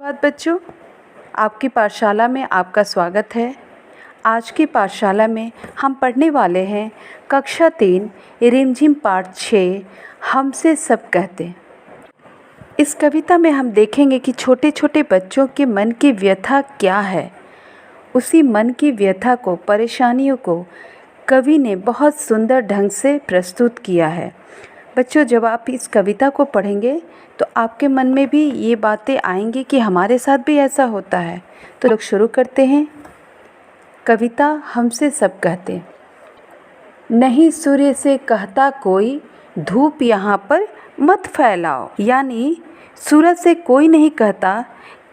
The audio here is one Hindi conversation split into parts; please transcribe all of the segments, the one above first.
धन्यवाद बच्चों, आपकी पाठशाला में आपका स्वागत है। आज की पाठशाला में हम पढ़ने वाले हैं कक्षा 3 रिमझिम पाठ 6 हमसे सब कहते। इस कविता में हम देखेंगे कि छोटे छोटे बच्चों के मन की व्यथा क्या है। उसी मन की व्यथा को, परेशानियों को कवि ने बहुत सुंदर ढंग से प्रस्तुत किया है। बच्चों, जब आप इस कविता को पढ़ेंगे तो आपके मन में भी ये बातें आएंगी कि हमारे साथ भी ऐसा होता है। तो लोग शुरू करते हैं। कविता हमसे सब कहते। नहीं सूर्य से कहता कोई, धूप यहाँ पर मत फैलाओ। यानी सूरज से कोई नहीं कहता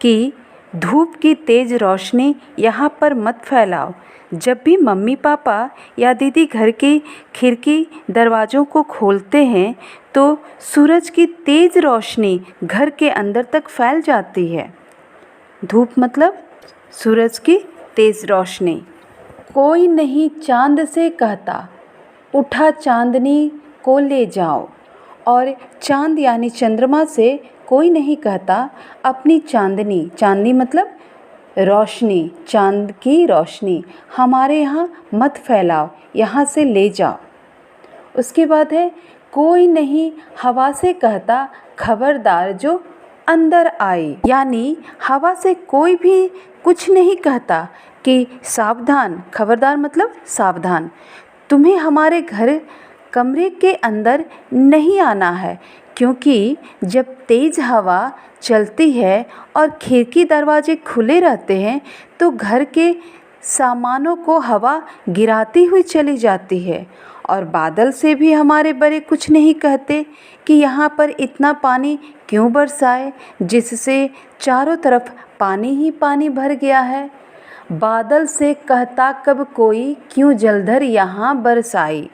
कि धूप की तेज़ रोशनी यहाँ पर मत फैलाओ। जब भी मम्मी पापा या दीदी घर की खिड़की दरवाज़ों को खोलते हैं तो सूरज की तेज़ रोशनी घर के अंदर तक फैल जाती है। धूप मतलब सूरज की तेज़ रोशनी। कोई नहीं चांद से कहता, उठा चांदनी को ले जाओ। और चांद यानी चंद्रमा से कोई नहीं कहता अपनी चांदनी, चांदनी मतलब रोशनी, चांद की रोशनी हमारे यहाँ मत फैलाओ, यहाँ से ले जाओ। उसके बाद है, कोई नहीं हवा से कहता खबरदार जो अंदर आई। यानी हवा से कोई भी कुछ नहीं कहता कि सावधान, खबरदार मतलब सावधान, तुम्हें हमारे घर कमरे के अंदर नहीं आना है। क्योंकि जब तेज़ हवा चलती है और खिड़की दरवाजे खुले रहते हैं तो घर के सामानों को हवा गिराती हुई चली जाती है। और बादल से भी हमारे बड़े कुछ नहीं कहते कि यहाँ पर इतना पानी क्यों बरसाए, जिससे चारों तरफ पानी ही पानी भर गया है। बादल से कहता कब कोई, क्यों जलधर यहाँ बरसाई।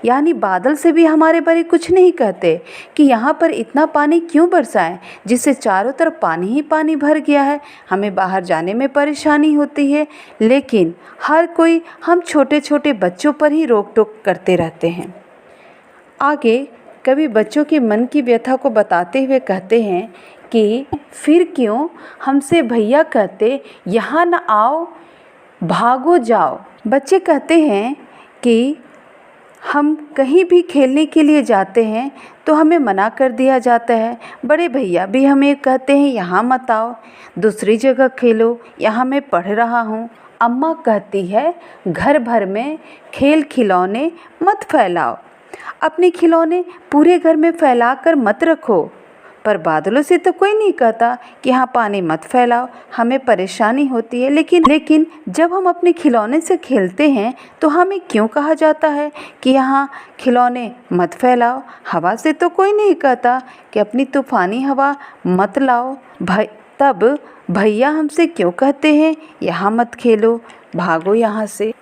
यानी बादल से भी हमारे बड़े कुछ नहीं कहते कि यहाँ पर इतना पानी क्यों बरसाए, जिससे चारों तरफ पानी ही पानी भर गया है, हमें बाहर जाने में परेशानी होती है। लेकिन हर कोई हम छोटे छोटे बच्चों पर ही रोक टोक करते रहते हैं। आगे कवि बच्चों के मन की व्यथा को बताते हुए कहते हैं कि फिर क्यों हमसे भैया कहते, यहाँ न आओ भागो जाओ। बच्चे कहते हैं कि हम कहीं भी खेलने के लिए जाते हैं तो हमें मना कर दिया जाता है। बड़े भैया भी हमें कहते हैं यहाँ मत आओ, दूसरी जगह खेलो, यहाँ मैं पढ़ रहा हूँ। अम्मा कहती है घर भर में खेल खिलौने मत फैलाओ, अपने खिलौने पूरे घर में फैला कर मत रखो। पर बादलों से तो कोई नहीं कहता कि यहाँ पानी मत फैलाओ, हमें परेशानी होती है। लेकिन जब हम अपने खिलौने से खेलते हैं तो हमें क्यों कहा जाता है कि यहाँ खिलौने मत फैलाओ। हवा से तो कोई नहीं कहता कि अपनी तूफ़ानी हवा मत लाओ। तब भैया हमसे क्यों कहते हैं यहाँ मत खेलो, भागो यहाँ से।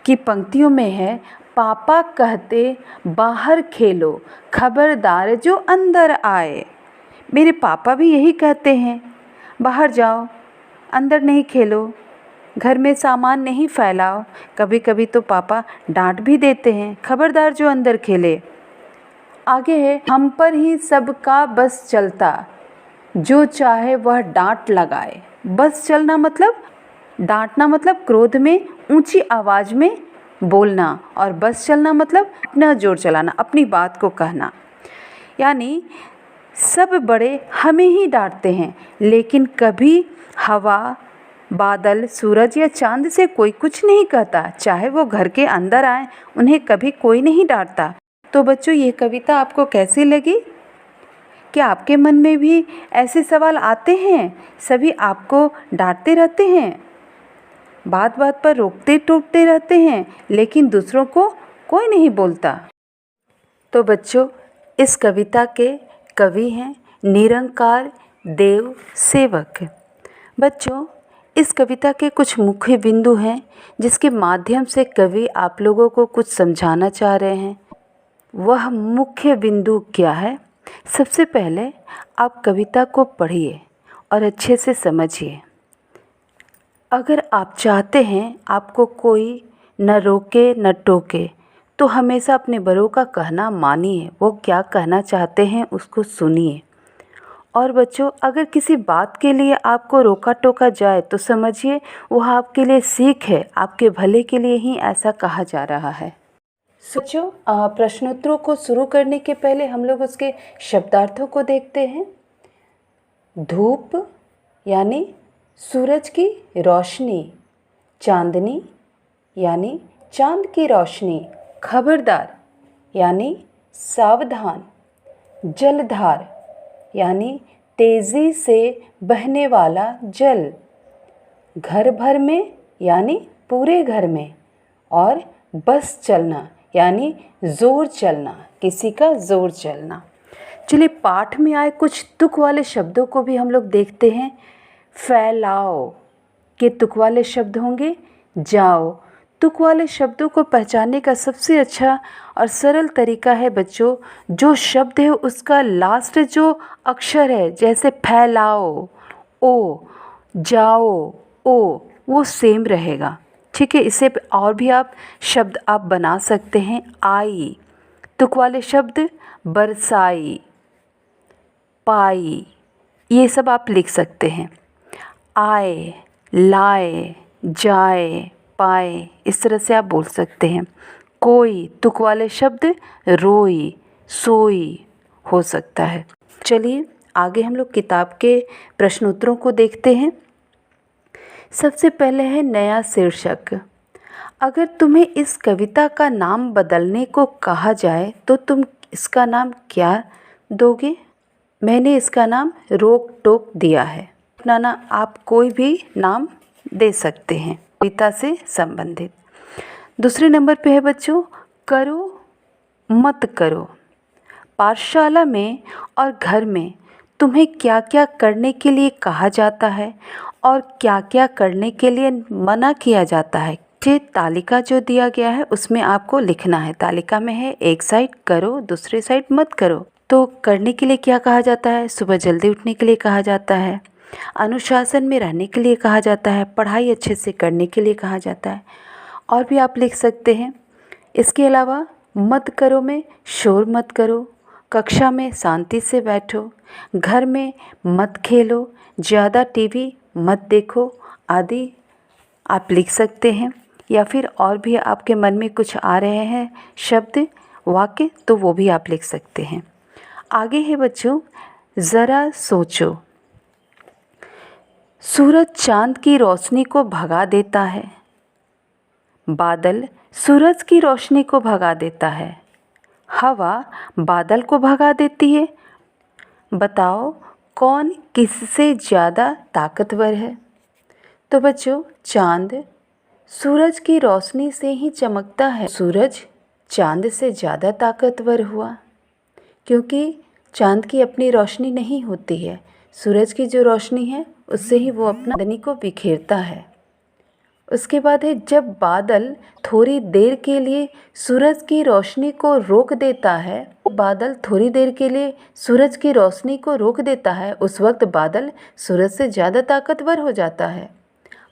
की पंक्तियों में है, पापा कहते बाहर खेलो, खबरदार जो अंदर आए। मेरे पापा भी यही कहते हैं, बाहर जाओ, अंदर नहीं खेलो, घर में सामान नहीं फैलाओ। कभी कभी तो पापा डांट भी देते हैं, खबरदार जो अंदर खेले। आगे है, हम पर ही सबका बस चलता, जो चाहे वह डांट लगाए। बस चलना मतलब, डांटना मतलब क्रोध में ऊंची आवाज़ में बोलना, और बस चलना मतलब अपना जोर चलाना, अपनी बात को कहना। यानी सब बड़े हमें ही डांटते हैं, लेकिन कभी हवा, बादल, सूरज या चांद से कोई कुछ नहीं कहता। चाहे वो घर के अंदर आए, उन्हें कभी कोई नहीं डांटता। तो बच्चों, ये कविता आपको कैसी लगी? क्या आपके मन में भी ऐसे सवाल आते हैं? सभी आपको डांटते रहते हैं, बात बात पर रोकते टोकते रहते हैं, लेकिन दूसरों को कोई नहीं बोलता। तो बच्चों, इस कविता के कवि हैं निरंकार देव सेवक। बच्चों, इस कविता के कुछ मुख्य बिंदु हैं जिसके माध्यम से कवि आप लोगों को कुछ समझाना चाह रहे हैं। वह मुख्य बिंदु क्या है? सबसे पहले आप कविता को पढ़िए और अच्छे से समझिए। अगर आप चाहते हैं आपको कोई न रोके न टोके, तो हमेशा अपने बड़ों का कहना मानिए। वो क्या कहना चाहते हैं उसको सुनिए और बच्चों, अगर किसी बात के लिए आपको रोका टोका जाए तो समझिए वह आपके लिए सीख है, आपके भले के लिए ही ऐसा कहा जा रहा है। बच्चों, प्रश्नोत्तरों को शुरू करने के पहले हम लोग उसके शब्दार्थों को देखते हैं। धूप यानी सूरज की रोशनी, चांदनी यानी चांद की रोशनी, खबरदार यानी सावधान, जलधार यानी तेज़ी से बहने वाला जल, घर भर में यानी पूरे घर में, और बस चलना यानी ज़ोर चलना, किसी का ज़ोर चलना। चलिए पाठ में आए कुछ तुक वाले शब्दों को भी हम लोग देखते हैं। फैलाओ के तुक वाले शब्द होंगे जाओ। तुक वाले शब्दों को पहचानने का सबसे अच्छा और सरल तरीका है बच्चों, जो शब्द है उसका लास्ट जो अक्षर है, जैसे फैलाओ ओ, जाओ ओ, वो सेम रहेगा। ठीक है, इससे और भी आप शब्द आप बना सकते हैं। आई, तुक वाले शब्द बरसाई, पाई, ये सब आप लिख सकते हैं। आए, लाए, जाए, पाए, इस तरह से आप बोल सकते हैं। कोई, तुक वाले शब्द रोई, सोई हो सकता है। चलिए आगे हम लोग किताब के प्रश्नोत्तरों को देखते हैं। सबसे पहले है नया शीर्षक। अगर तुम्हें इस कविता का नाम बदलने को कहा जाए तो तुम इसका नाम क्या दोगे? मैंने इसका नाम रोक टोक दिया है। अपना ना आप कोई भी नाम दे सकते हैं कविता से संबंधित। दूसरे नंबर पे है बच्चों, करो मत करो। पाठशाला में और घर में तुम्हें क्या क्या करने के लिए कहा जाता है और क्या क्या करने के लिए मना किया जाता है? ये तालिका जो दिया गया है उसमें आपको लिखना है। तालिका में है एक साइड करो, दूसरे साइड मत करो। तो करने के लिए क्या कहा जाता है? सुबह जल्दी उठने के लिए कहा जाता है, अनुशासन में रहने के लिए कहा जाता है, पढ़ाई अच्छे से करने के लिए कहा जाता है। और भी आप लिख सकते हैं। इसके अलावा मत करो में शोर मत करो, कक्षा में शांति से बैठो, घर में मत खेलो, ज़्यादा टीवी मत देखो आदि आप लिख सकते हैं। या फिर और भी आपके मन में कुछ आ रहे हैं शब्द, वाक्य, तो वो भी आप लिख सकते हैं। आगे है बच्चों, ज़रा सोचो। सूरज चांद की रोशनी को भगा देता है, बादल सूरज की रोशनी को भगा देता है, हवा बादल को भगा देती है। बताओ कौन किससे ज़्यादा ताकतवर है? तो बच्चों, चांद सूरज की रोशनी से ही चमकता है। सूरज चांद से ज़्यादा ताकतवर हुआ क्योंकि चांद की अपनी रोशनी नहीं होती है। सूरज की जो रोशनी है उससे ही वो अपना चांदनी को बिखेरता है। उसके बाद है, जब बादल थोड़ी देर के लिए सूरज की रोशनी को रोक देता है, बादल थोड़ी देर के लिए सूरज की रोशनी को रोक देता है, उस वक्त बादल सूरज से ज़्यादा ताकतवर हो जाता है।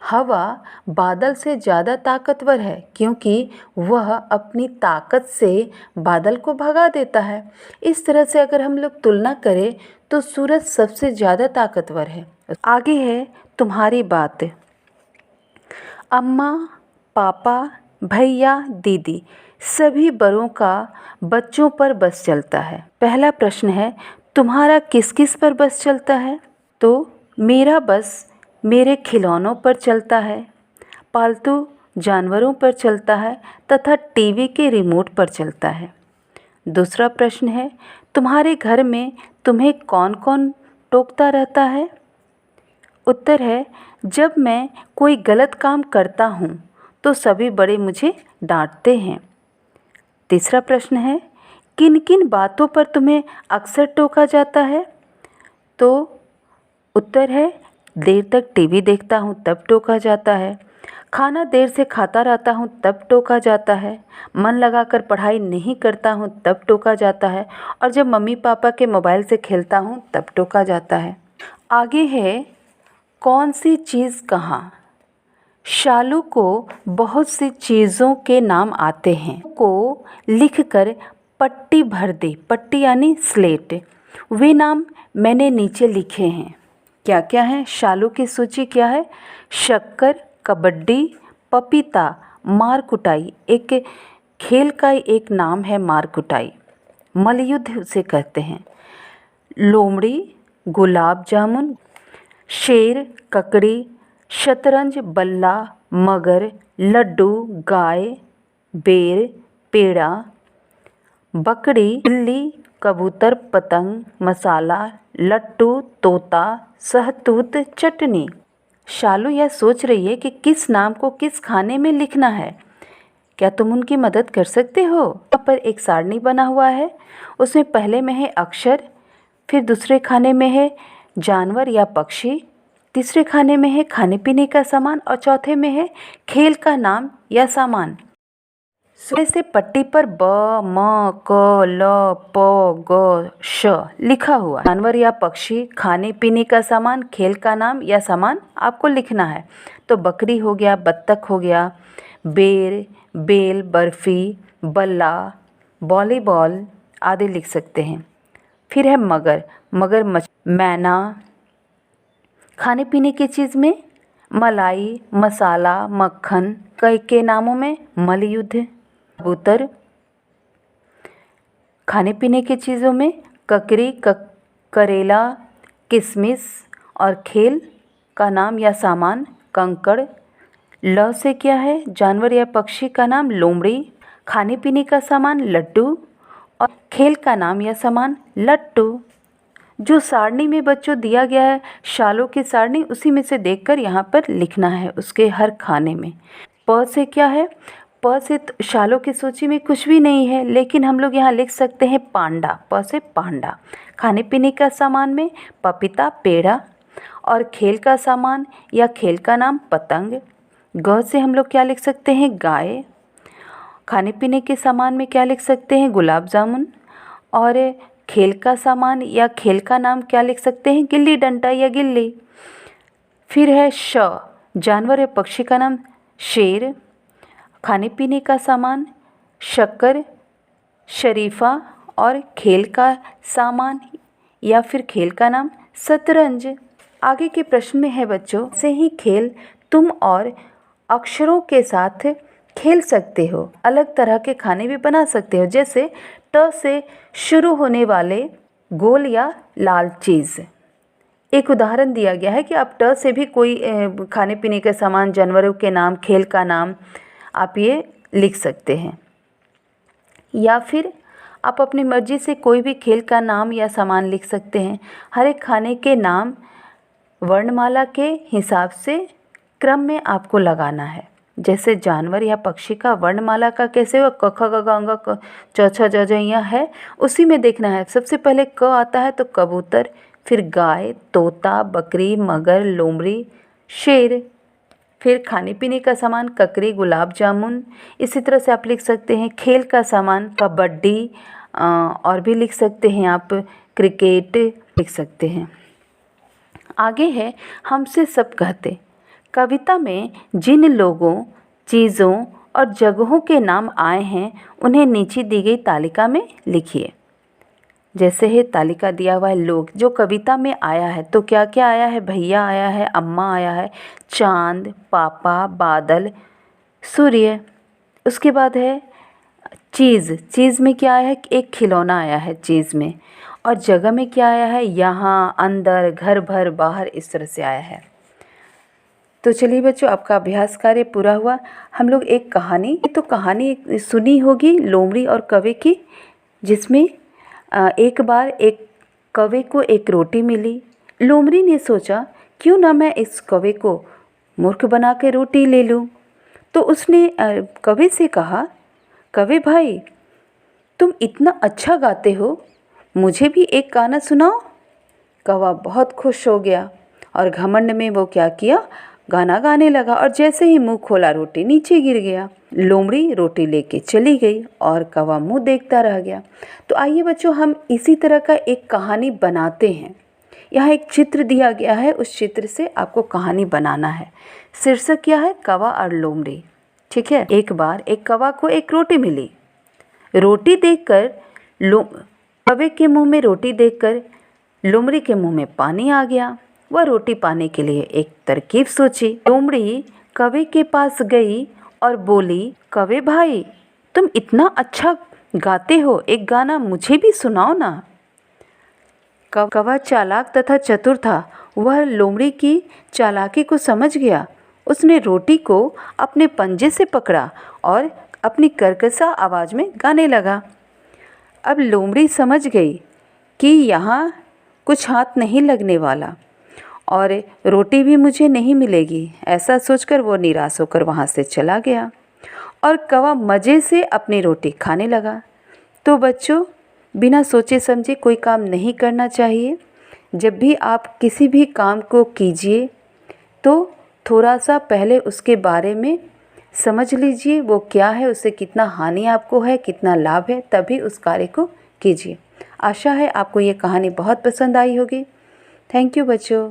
हवा बादल से ज़्यादा ताकतवर है क्योंकि वह अपनी ताकत से बादल को भगा देता है। इस तरह से अगर हम लोग तुलना करें तो सूरज सबसे ज़्यादा ताकतवर है। आगे है तुम्हारी बात। अम्मा, पापा, भैया, दीदी सभी बड़ों का बच्चों पर बस चलता है। पहला प्रश्न है, तुम्हारा किस किस पर बस चलता है? तो मेरा बस मेरे खिलौनों पर चलता है, पालतू जानवरों पर चलता है तथा टीवी के रिमोट पर चलता है। दूसरा प्रश्न है, तुम्हारे घर में तुम्हें कौन कौन टोकता रहता है? उत्तर है, जब मैं कोई गलत काम करता हूँ तो सभी बड़े मुझे डांटते हैं। तीसरा प्रश्न है, किन किन बातों पर तुम्हें अक्सर टोका जाता है? तो उत्तर है, देर तक टीवी देखता हूँ तब टोका जाता है, खाना देर से खाता रहता हूँ तब टोका जाता है, मन लगाकर पढ़ाई नहीं करता हूँ तब टोका जाता है, और जब मम्मी पापा के मोबाइल से खेलता हूँ तब टोका जाता है। आगे है, कौन सी चीज़ कहाँ? शालू को बहुत सी चीज़ों के नाम आते हैं को लिखकर पट्टी भर दे। पट्टी यानी स्लेट। वे नाम मैंने नीचे लिखे हैं। क्या क्या है? शालू की सूची क्या है? शक्कर, कबड्डी, पपीता, मार कुटाई। एक खेल का एक नाम है मार कुटाई, मल्लयुद्ध उसे कहते हैं। लोमड़ी, गुलाब जामुन, शेर, ककड़ी, शतरंज, बल्ला, मगर, लड्डू, गाय, बेर, पेड़ा, बकरी, बिल्ली, कबूतर, पतंग, मसाला, लट्टू, तोता, सहतूत, चटनी। शालू यह सोच रही है कि किस नाम को किस खाने में लिखना है। क्या तुम उनकी मदद कर सकते हो? यहाँ पर एक सारणी बना हुआ है, उसमें पहले में है अक्षर, फिर दूसरे खाने में है जानवर या पक्षी, तीसरे खाने में है खाने पीने का सामान और चौथे में है खेल का नाम या सामान। से पट्टी पर ब, म, क, ल, प, ग, श लिखा हुआ। जानवर या पक्षी, खाने पीने का सामान, खेल का नाम या सामान आपको लिखना है। तो बकरी हो गया, बत्तख हो गया, बेर, बेल, बर्फ़ी, बल्ला, वॉलीबॉल आदि लिख सकते हैं। फिर है मगर, मगरमच्छ, मैना। खाने पीने की चीज़ में मलाई, मसाला, मक्खन। कई के नामों में मल्लयुद्ध। कबूतर। खाने पीने की चीज़ों में ककड़ी, करेला, किशमिश। और खेल का नाम या सामान कंकड़। ल से क्या है? जानवर या पक्षी का नाम लोमड़ी, खाने पीने का सामान लड्डू और खेल का नाम या सामान लट्टू। जो सारणी में बच्चों दिया गया है, शालों की सारणी, उसी में से देखकर यहाँ पर लिखना है उसके हर खाने में। प से क्या है? प से शालों की सूची में कुछ भी नहीं है, लेकिन हम लोग यहाँ लिख सकते हैं पांडा। प से पांडा। खाने पीने का सामान में पपीता, पेड़ा और खेल का सामान या खेल का नाम पतंग। ग से हम लोग क्या लिख सकते हैं? गाय। खाने पीने के सामान में क्या लिख सकते हैं? गुलाब जामुन। और खेल का सामान या खेल का नाम क्या लिख सकते हैं? गिल्ली डंडा या गिल्ली। फिर है श, जानवर या पक्षी का नाम शेर, खाने पीने का सामान शक्कर, शरीफा और खेल का सामान या फिर खेल का नाम शतरंज। आगे के प्रश्न में है बच्चों, से ही खेल तुम और अक्षरों के साथ खेल सकते हो। अलग तरह के खाने भी बना सकते हो, जैसे ट से शुरू होने वाले गोल या लाल चीज़। एक उदाहरण दिया गया है कि आप ट से भी कोई खाने पीने के सामान, जानवरों के नाम, खेल का नाम आप ये लिख सकते हैं। या फिर आप अपनी मर्ज़ी से कोई भी खेल का नाम या सामान लिख सकते हैं। हर एक खाने के नाम वर्णमाला के हिसाब से क्रम में आपको लगाना है। जैसे जानवर या पक्षी का वर्णमाला का कैसे हुआ? क, ख, ग, घ, ङ, च, छ, ज, झ यहाँ है, उसी में देखना है। सबसे पहले क आता है तो कबूतर, फिर गाय, तोता, बकरी, मगर, लोमड़ी, शेर। फिर खाने पीने का सामान ककड़ी, गुलाब जामुन। इसी तरह से आप लिख सकते हैं खेल का सामान कबड्डी, और भी लिख सकते हैं आप क्रिकेट लिख सकते हैं। आगे है हमसे सब कहते। कविता में जिन लोगों, चीज़ों और जगहों के नाम आए हैं उन्हें नीचे दी गई तालिका में लिखिए। जैसे है तालिका दिया हुआ है लोग जो कविता में आया है, तो क्या क्या आया है? भैया आया है, अम्मा आया है, चांद, पापा, बादल, सूर्य। उसके बाद है चीज़। चीज़ में क्या आया है? एक खिलौना आया है चीज़ में। और जगह में क्या आया है? यहाँ, अंदर, घर भर, बाहर, इस तरह से आया है। तो चलिए बच्चों, आपका अभ्यास कार्य पूरा हुआ। हम लोग एक कहानी, तो कहानी सुनी होगी लोमड़ी और कौवे की, जिसमें एक बार एक कौवे को एक रोटी मिली। लोमड़ी ने सोचा क्यों ना मैं इस कौवे को मूर्ख बना के रोटी ले लूँ। तो उसने कौवे से कहा, कौवे भाई तुम इतना अच्छा गाते हो, मुझे भी एक गाना सुनाओ। कौवा बहुत खुश हो गया और घमंड में वो क्या किया? गाना गाने लगा और जैसे ही मुंह खोला रोटी नीचे गिर गया। लोमड़ी रोटी लेके चली गई और कौवा मुंह देखता रह गया। तो आइए बच्चों, हम इसी तरह का एक कहानी बनाते हैं। यहाँ एक चित्र दिया गया है, उस चित्र से आपको कहानी बनाना है। शीर्षक क्या है? कौवा और लोमड़ी। ठीक है। एक बार एक कौवा को एक रोटी मिली। रोटी देखकर कौवे के मुंह में रोटी देखकर लोमड़ी के मुंह में पानी आ गया। वह रोटी पाने के लिए एक तरकीब सोची। लोमड़ी कौवे के पास गई और बोली, कौवे भाई, तुम इतना अच्छा गाते हो, एक गाना मुझे भी सुनाओ ना। कौवा चालाक तथा चतुर था। वह लोमड़ी की चालाकी को समझ गया। उसने रोटी को अपने पंजे से पकड़ा और अपनी कर्कशा आवाज़ में गाने लगा। अब लोमड़ी समझ गई कि यहाँ कुछ हाथ नहीं लगने वाला और रोटी भी मुझे नहीं मिलेगी। ऐसा सोचकर वो निराश होकर वहाँ से चला गया और कौवा मज़े से अपनी रोटी खाने लगा। तो बच्चों, बिना सोचे समझे कोई काम नहीं करना चाहिए। जब भी आप किसी भी काम को कीजिए तो थोड़ा सा पहले उसके बारे में समझ लीजिए, वो क्या है, उससे कितना हानि आपको है, कितना लाभ है, तभी उस कार्य को कीजिए। आशा है आपको ये कहानी बहुत पसंद आई होगी। थैंक यू बच्चों।